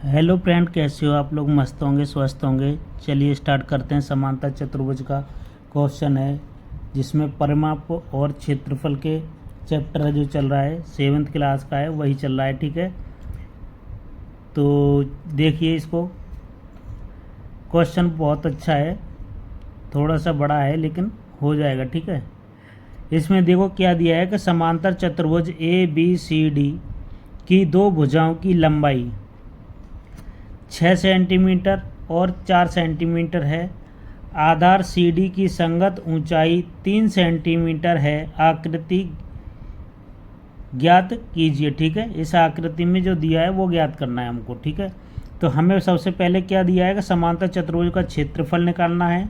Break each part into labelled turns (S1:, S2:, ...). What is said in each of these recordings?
S1: Hello friend, कैसे हो आप लोग? मस्त होंगे, स्वस्थ होंगे। चलिए स्टार्ट करते हैं। समांतर चतुर्भुज का क्वेश्चन है जिसमें परिमाप और क्षेत्रफल के चैप्टर है जो चल रहा है, 7th क्लास का है, वही चल रहा है। ठीक है, तो देखिए इसको। क्वेश्चन बहुत अच्छा है, थोड़ा सा बड़ा है लेकिन हो जाएगा। ठीक है, इसमें देखो क्या दिया है कि समांतर चतुर्भुज ABCD की दो भुजाओं की लंबाई 6 सेंटीमीटर और 4 सेंटीमीटर है। आधार CD की संगत ऊंचाई 3 सेंटीमीटर है। आकृति ज्ञात कीजिए। ठीक है, इस आकृति में जो दिया है वो ज्ञात करना है हमको। ठीक है, तो हमें सबसे पहले क्या दिया है कि समांतर चतुर्भुज का क्षेत्रफल निकालना है।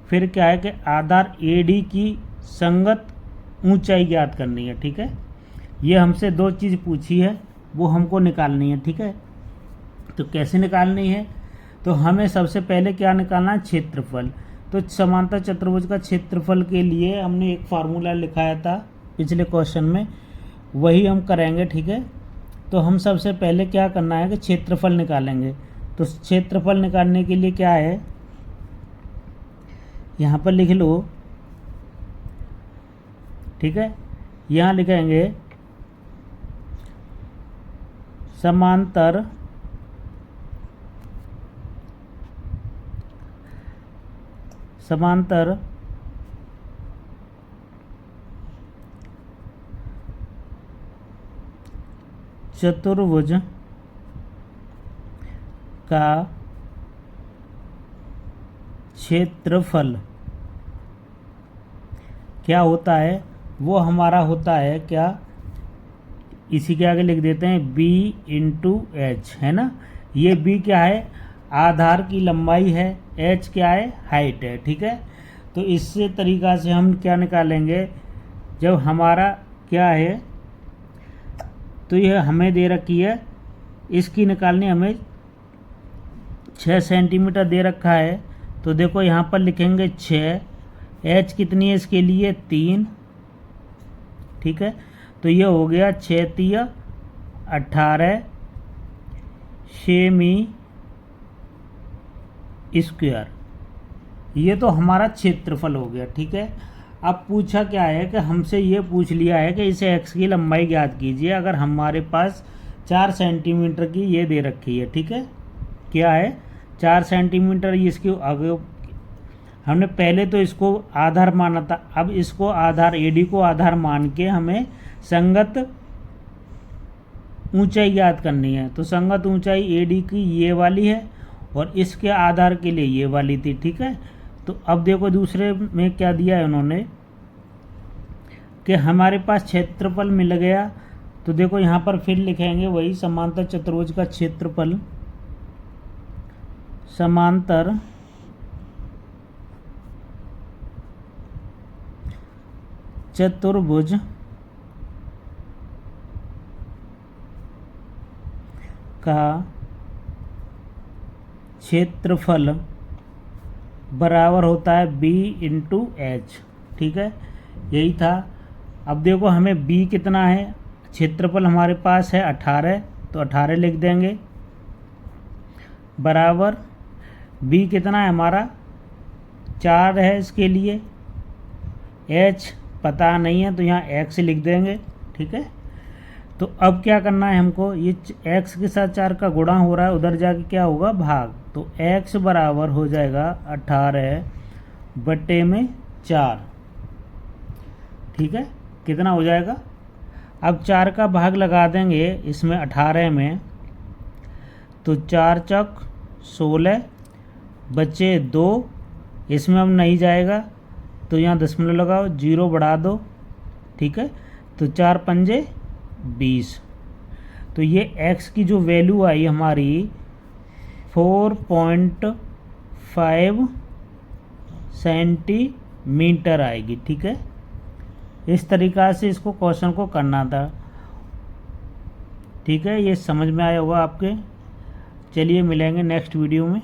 S1: फिर क्या है कि आधार AD की संगत ऊंचाई ज्ञात करनी है। ठीक है, ये हमसे दो चीज़ पूछी है, वो हमको निकालनी है। ठीक है, तो कैसे निकालनी है? तो हमें सबसे पहले क्या निकालना है? क्षेत्रफल। तो समांतर चतुर्भुज का क्षेत्रफल के लिए हमने एक फार्मूला लिखाया था पिछले क्वेश्चन में, वही हम करेंगे। ठीक है, तो हम सबसे पहले क्या करना है कि क्षेत्रफल निकालेंगे। तो क्षेत्रफल निकालने के लिए क्या है, यहाँ पर लिख लो। ठीक है, यहाँ लिखेंगे समांतर चतुर्भुज का क्षेत्रफल क्या होता है? वो हमारा होता है क्या, इसी के आगे लिख देते हैं B/H, है ना। ये B क्या है? आधार की लंबाई है। H क्या है? हाइट है। ठीक है, तो इससे तरीका से हम क्या निकालेंगे, जब हमारा क्या है, तो यह हमें दे रखी है, इसकी निकालनी हमें 6 सेंटीमीटर दे रखा है। तो देखो यहाँ पर लिखेंगे 6। H कितनी है इसके लिए? 3। ठीक है, तो ये हो गया 6 तिया 18 सेमी स्क्वायर। ये तो हमारा क्षेत्रफल हो गया। ठीक है, अब पूछा क्या है कि हमसे ये पूछ लिया है कि इसे x की लंबाई ज्ञात कीजिए। अगर हमारे पास 4 सेंटीमीटर की ये दे रखी है। ठीक है, क्या है? 4 सेंटीमीटर। इसके आगे हमने पहले तो इसको आधार माना था, अब इसको आधार AD को आधार मान के हमें संगत ऊंचाई ज्ञात करनी है। तो संगत ऊंचाई AD की ये वाली है और इसके आधार के लिए ये वाली थी। ठीक है, तो अब देखो दूसरे में क्या दिया है उन्होंने कि हमारे पास क्षेत्रफल मिल गया। तो देखो यहाँ पर फिर लिखेंगे वही समांतर चतुर्भुज का क्षेत्रफल। समांतर चतुर्भुज का क्षेत्रफल बराबर होता है B/H। ठीक है, यही था। अब देखो हमें B कितना है, क्षेत्रफल हमारे पास है 18, तो 18 लिख देंगे, बराबर B कितना है हमारा? 4 है इसके लिए। H पता नहीं है तो यहाँ x लिख देंगे। ठीक है, तो अब क्या करना है हमको, ये x के साथ 4 का गुणा हो रहा है, उधर जाके क्या होगा? भाग। तो x बराबर हो जाएगा 18/4। ठीक है, कितना हो जाएगा? अब 4 का भाग लगा देंगे इसमें 18 में, तो 4 चौक 16, बचे 2, इसमें अब नहीं जाएगा तो यहाँ दशमलव लगाओ, 0 बढ़ा दो। ठीक है, तो 4 पंजे 20। तो ये x की जो वैल्यू आई हमारी 4.5 सेंटीमीटर आएगी। ठीक है, इस तरीक़ा से इसको क्वेश्चन को करना था। ठीक है, ये समझ में आया होगा आपके। चलिए मिलेंगे नेक्स्ट वीडियो में।